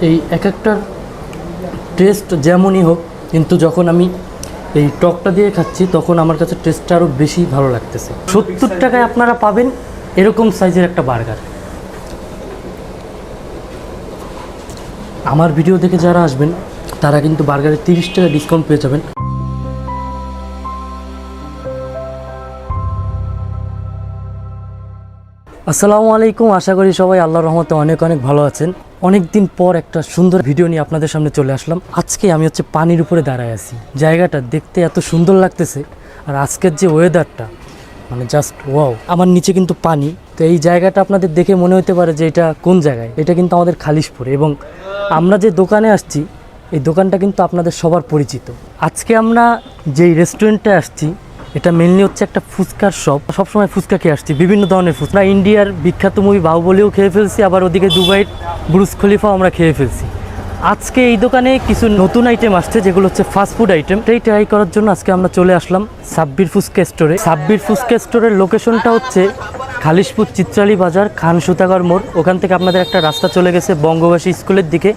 এই এক একটা টেস্ট যেমনই হোক, কিন্তু যখন আমি এই টকটা দিয়ে খাচ্ছি তখন আমার কাছে টেস্টটা আরও বেশি ভালো লাগতেছে। 70 টাকায় আপনারা পাবেন এরকম সাইজের একটা বার্গার। আমার ভিডিও দেখে যারা আসবেন তারা কিন্তু বার্গারে 30 টাকা ডিসকাউন্ট পেয়ে যাবেন। আসসালামু আলাইকুম, আশা করি সবাই আল্লাহর রহমতে অনেক অনেক ভালো আছেন। অনেক দিন পর একটা সুন্দর ভিডিও নিয়ে আপনাদের সামনে চলে আসলাম। আজকে আমি পানির উপরে দাঁড়ায় আছি। জায়গাটা দেখতে এত সুন্দর লাগতেছে, আর আজকের যে ওয়েদারটা মানে জাস্ট ওয়াও। আমার নিচে কিন্তু পানি, তো এই জায়গাটা আপনাদের দেখে মনে হতে পারে যে এটা কোন জায়গায়। এটা কিন্তু আমাদের খালিশপুরে, এবং আমরা যে দোকানে আসছি এই দোকানটা কিন্তু আপনাদের সবার পরিচিত। আজকে আমরা যেই রেস্টুরেন্টে আসছি এটা মেনলি হচ্ছে একটা ফুচকার শপ। সবসময় ফুচকা খেয়ে আসছি, বিভিন্ন ধরনের ফুচকা। ইন্ডিয়ার বিখ্যাত মুভি বাহুবলীও খেয়ে ফেলছি, আবার ওদিকে দুবাইয়ের বুর্জ খলিফাও আমরা খেয়ে ফেলছি। আজকে এই দোকানে কিছু নতুন আইটেম আসছে যেগুলো হচ্ছে ফাস্টফুড আইটেম। এটাই ট্রাই করার জন্য আজকে আমরা চলে আসলাম সাব্বির ফুচকা স্টোরে। সাব্বির ফুচকা স্টোরের লোকেশনটা হচ্ছে খালিশপুর চিত্রালী বাজার, খান সুতাগর মোড়। ওখান থেকে আপনাদের একটা রাস্তা চলে গেছে বঙ্গবাসী স্কুলের দিকে।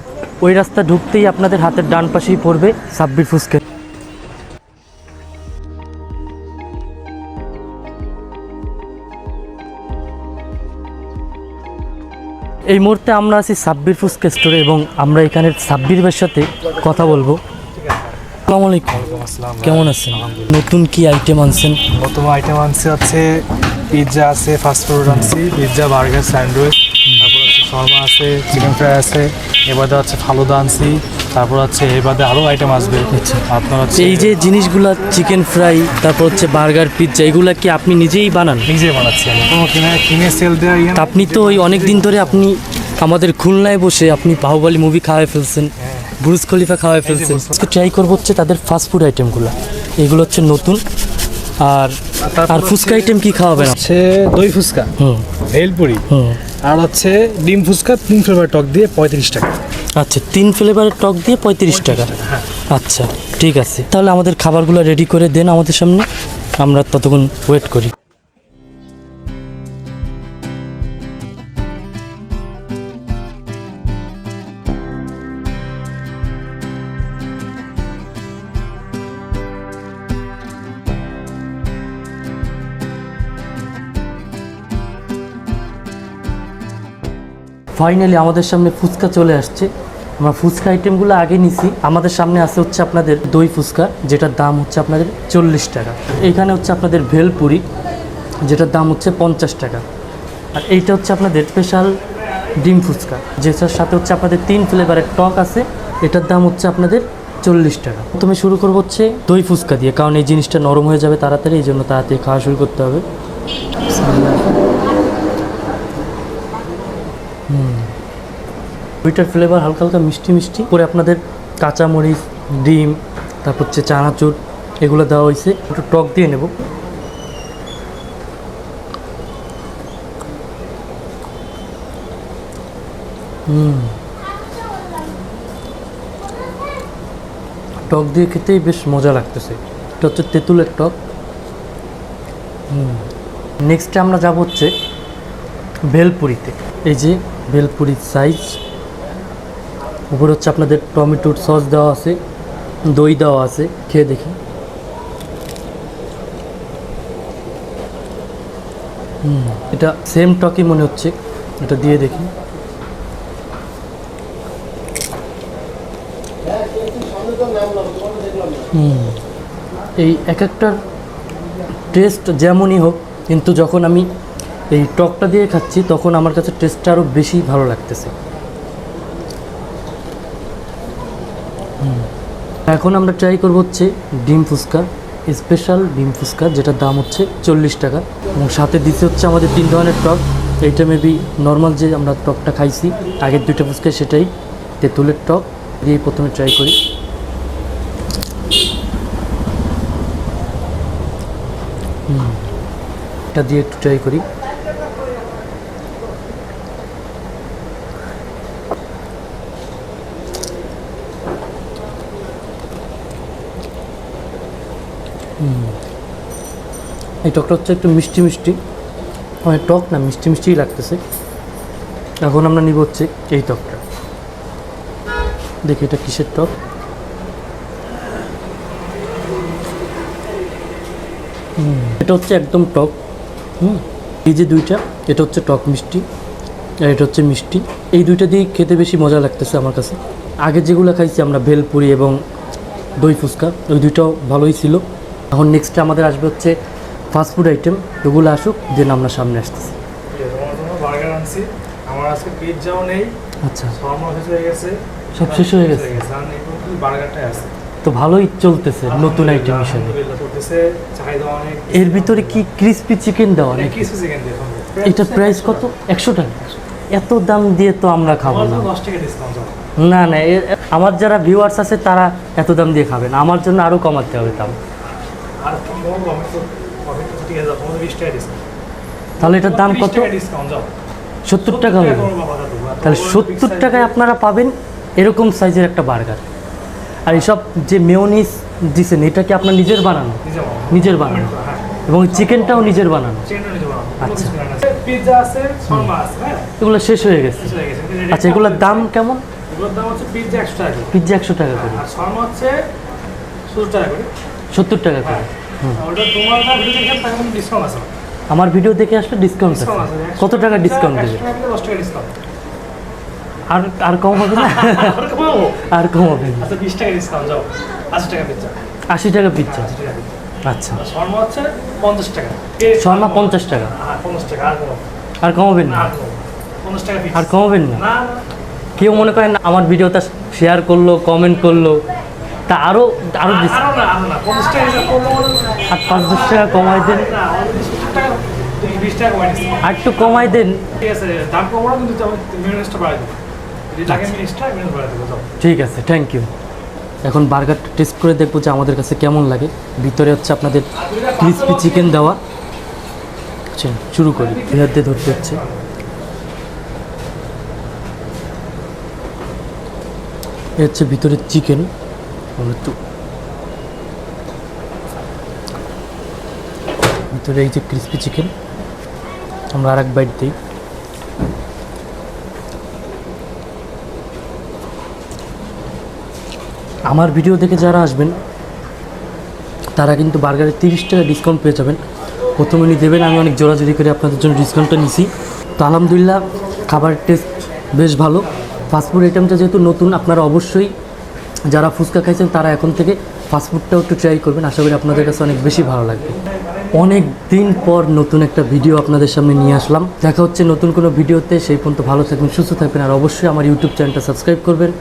ওই রাস্তা ঢুকতেই আপনাদের হাতের ডান পাশেই পড়বে সাব্বির ফুচকা। এই মুহূর্তে আমরা আছি সাব্বির ফুচকা স্টোরে, এবং আমরা এখানে সাব্বির ভাইয়ের সাথে কথা বলবো। আসসালামু আলাইকুম। কেমন আছেন? নতুন কি আইটেম আনছেন? প্রথম আইটেম আনছে হচ্ছে পিৎজা আছে, ফাস্ট ফুড আনছি, পিৎজা, বার্গার, স্যান্ডউইচ, তারপর হচ্ছে শর্মা আছে, চিকেন ফ্রাই আছে, এবারে হচ্ছে ফালুদা আনছি, তারপর হচ্ছে এবারে আরও আইটেম আসবে। আপনার হচ্ছে এই যে জিনিসগুলো চিকেন ফ্রাই, তারপর হচ্ছে বার্গার, পিৎজা, এগুলা কি আপনি নিজেই বানান? নিজেই বানাচ্ছি আমি, কোনো কিনে সেল দেওয়া ইয়ে না। আপনি তো ওই অনেক দিন ধরে আপনি আমাদের খুলনায় বসে আপনি বাহুবলী মুভি খাওয়াই ফেলছেন, বুর্জ খলিফা খাওয়াই ফেলছেন। আজকে ট্রাই করবো হচ্ছে তাদের ফাস্টফুড আইটেমগুলো। এগুলো হচ্ছে নতুন। আর ফুচকা আইটেম কি খাওয়াবেন? হচ্ছে দই ফুচকা, ভেলপুরি, আর হচ্ছে ডিম ফুচকা 3 ফ্লেভার টক দিয়ে 35 টাকা। আচ্ছা, 3 ফ্লেভারের টক দিয়ে 35 টাকা। আচ্ছা ঠিক আছে, তাহলে আমাদের খাবারগুলো রেডি করে দেন আমাদের সামনে, আমরা ততক্ষণ ওয়েট করি। ফাইনালি আমাদের সামনে ফুচকা চলে আসছে। আমরা ফুচকা আইটেমগুলো আগে নিছি। আমাদের সামনে আছে হচ্ছে আপনাদের দই ফুচকা, যেটার দাম হচ্ছে আপনাদের 40 টাকা। এইখানে হচ্ছে আপনাদের ভেলপুরি, যেটার দাম হচ্ছে 50 টাকা। আর এইটা হচ্ছে আপনাদের স্পেশাল ডিম ফুচকা, যেটার সাথে হচ্ছে আপনাদের 3 ফ্লেভারের টক আছে। এটার দাম হচ্ছে আপনাদের 40 টাকা। প্রথমে শুরু করবো হচ্ছে দই ফুচকা দিয়ে, কারণ এই জিনিসটা নরম হয়ে যাবে তাড়াতাড়ি, এই জন্য তাড়াতাড়ি খাওয়া শুরু করতে হবে। দুইটার ফ্লেভার হালকা হালকা মিষ্টি মিষ্টি করে, আপনাদের কাঁচামরিচ, ডিম, তারপর হচ্ছে চানাচুর এগুলো দেওয়া হয়েছে। একটু টক দিয়ে নেব। টক দিয়ে খেতেই বেশ মজা লাগতেছে। এটা হচ্ছে তেঁতুলের টক। নেক্সটে আমরা যাব হচ্ছে ভেলপুরিতে। এই যে ভেলপুরির সাইজ, উপরে হচ্ছে আপনাদের টমেটোর সস দেওয়া আছে, দই দেওয়া আছে। খেয়ে দেখি। এটা সেম টকই মনে হচ্ছে, এটা দিয়ে দেখি। এই এক একটার টেস্ট যেমনই হোক, কিন্তু যখন আমি এই টকটা দিয়ে খাচ্ছি তখন আমার কাছে টেস্টটা আরও বেশি ভালো লাগতেছে। এখন আমরা ট্রাই করবো হচ্ছে ডিম ফুচকা, স্পেশাল ডিম ফুচকা, যেটার দাম হচ্ছে 40 টাকা। এবং সাথে দিতে হচ্ছে আমাদের 3 ধরনের টক। এইটা মেবি নর্মাল যে আমরা টকটা খাইছি আগের 2টা ফুচকা, সেটাই তেঁতুলের টক দিয়ে প্রথমে ট্রাই করি। এটা দিয়ে একটু ট্রাই করি। এই টকটা হচ্ছে একটু মিষ্টি মিষ্টি, মানে টক না মিষ্টি মিষ্টিই লাগতেছে। এখন আমরা নিব হচ্ছে এই টকটা। দেখি এটা কিসের টক। এটা হচ্ছে একদম টক। এই যে দুইটা, এটা হচ্ছে টক মিষ্টি আর এটা হচ্ছে মিষ্টি। এই দুইটা দিয়ে খেতে বেশি মজা লাগতেছে আমার কাছে। আগে যেগুলো খাইছি আমরা ভেলপুরি এবং দই ফুচকা, ওই দুইটাও ভালোই ছিল। এখন নেক্সটে আমাদের আসবে হচ্ছে ফাস্টফুড আইটেম। ওগুলো আসুক, দেন আমরা সামনে আসতেছি। তোমার জন্য বার্গার আনছি। আমার আজকে পিৎজাও নেই, আচ্ছা, শর্মা শেষ হয়ে গেছে, সব শেষ হয়ে গেছে। আর এই বার্গারটাই আছে। তো ভালোই চলতেছে নতুন আইটেম হিসেবে। আলহামদুলিল্লাহ চলতেছে, চাহিদা অনেক। এর ভিতরে কি ক্রিসপি চিকেন দেওয়া নাকি? কিছু চিকেন দিয়ে এটার প্রাইস কত? 100 টাকা? এত দাম দিয়ে তো আমরা খাবো না। 10 টাকা ডিসকাউন্ট হবে। না না, আমার যারা ভিউয়ার্স আছে তারা এত দাম দিয়ে খাবে না, আমার জন্য আরও কমাতে হবে দাম। আর তোমার কমে তো কমে তো ঠিক আছে, তোমাদের 20 টাকা ডিসকাউন্ট। তাহলে এটার দাম কত? 20 টাকা ডিসকাউন্ট যাও। 70 টাকা হবে। তাহলে 70 টাকায় আপনারা পাবেন এরকম সাইজের একটা বার্গার। আর এইসব যে মেয়োনিজ দিছেন, এটা কি আপনার নিজের বানানো? নিজের বানানো, হ্যাঁ, এবং চিকেনটাও নিজের বানানো। চিকেনটা নিতে পারো। আচ্ছা। পিৎজা আছে, শর্মা আছে, হ্যাঁ। এগুলো শেষ হয়ে গেছে। শেষ হয়ে গেছে। আচ্ছা, এগুলোর দাম কেমন? এগুলোর দাম হচ্ছে পিৎজা 100 টাকা করে। পিৎজা 100 টাকা করে, আর শর্মা হচ্ছে 70 টাকা করে। 70 টাকা করে। ওটা তোমার না ভিডিও দেখে তার কোনো ডিসকাউন্ট আছে না। আমার ভিডিও দেখে আসলে ডিসকাউন্ট আছে। ডিসকাউন্ট আছে। কত টাকা ডিসকাউন্ট দেবে? 100 টাকা দিলে 10 টাকা ডিসকাউন্ট। আর আর কম হবে না? আর কমাবো? আর কম হবে না। আচ্ছা 20 টাকা ডিসকাউন্ট যাও। 80 টাকা পিৎজা। 80 টাকা পিৎজা। 80 টাকা পিৎজা। আচ্ছা, আর শর্মা হচ্ছে 50 টাকা। শর্মা 50 টাকা। হ্যাঁ 50 টাকা আর কমাবো। আর কমাবেন না? আর কমাবো। 50 টাকা পিস। আর কমাবেন না? না না। কেউ মনে করেন আমার ভিডিওটা শেয়ার করলো, কমেন্ট করলো, তা আরও আরও আরো না 50 টাকা হিসাব করলে আর 5-10 টাকা কমাই দেন। না অলরেডি 70 টাকা, তুমি 20 টাকা কমাই দিচ্ছি। আর একটু কমাই দেন। ঠিক আছে, দাম কমানো কিন্তু আমি মিনিটসটা বাড়াই দেবো। যদি লাগে মিনিটসটা মিনিট বাড়াই দেবো, যাও। ঠিক আছে, থ্যাংক ইউ। এখন বার্গারটা টেস্ট করে দেখবো যে আমাদের কাছে কেমন লাগে। ভিতরে হচ্ছে আপনাদের ক্রিসপি চিকেন দেওয়া। চল শুরু করি। বিহার দিয়ে ধরতে হচ্ছে। এ হচ্ছে ভিতরে চিকেন। একটু ভিতরে এই যে ক্রিসপি চিকেন, আমরা আর এক বাইট দিই। আমার ভিডিও দেখে যারা আসবেন তারা কিন্তু বার্গারে 30 টাকা ডিসকাউন্ট পেয়ে যাবেন। প্রথমে উনি দেবেন, আমি অনেক জোরাজোরি করে আপনাদের জন্য ডিসকাউন্টটা নিছি। তো আলহামদুলিল্লাহ খাবারের টেস্ট বেশ ভালো। ফাস্টফুড আইটেমটা যেহেতু নতুন, আপনারা অবশ্যই যারা ফুচকা খাইছেন তারা এখন থেকে ফাস্টফুডটাও একটু ট্রাই করবেন। আশা করি আপনাদের কাছে অনেক বেশি ভালো লাগবে। অনেক দিন পর নতুন একটা ভিডিও আপনাদের সামনে নিয়ে আসলাম। দেখা হচ্ছে নতুন কোনো ভিডিওতে। সেই পর্যন্ত ভালো থাকবেন, সুস্থ থাকবেন। আর অবশ্যই আমার ইউটিউব চ্যানেলটা সাবস্ক্রাইব করবেন।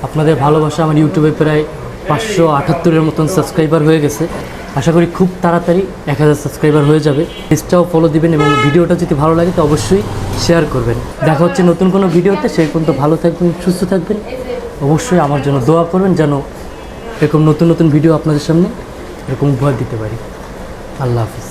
আপনাদের ভালোবাসা আমার ইউটিউবে প্রায় 578-এর মতন সাবস্ক্রাইবার হয়ে গেছে। আশা করি খুব তাড়াতাড়ি 1000 সাবস্ক্রাইবার হয়ে যাবে। পেজটাও ফলো দিবেন এবং ভিডিওটা যদি ভালো লাগে তো অবশ্যই শেয়ার করবেন। দেখা হচ্ছে নতুন কোনো ভিডিওতে। সেই পর্যন্ত ভালো থাকবেন, সুস্থ থাকবেন। অবশ্যই আমার জন্য দোয়া করবেন যেন এরকম নতুন নতুন ভিডিও আপনাদের সামনে এরকম উপহার দিতে পারি। আল্লাহ হাফিজ।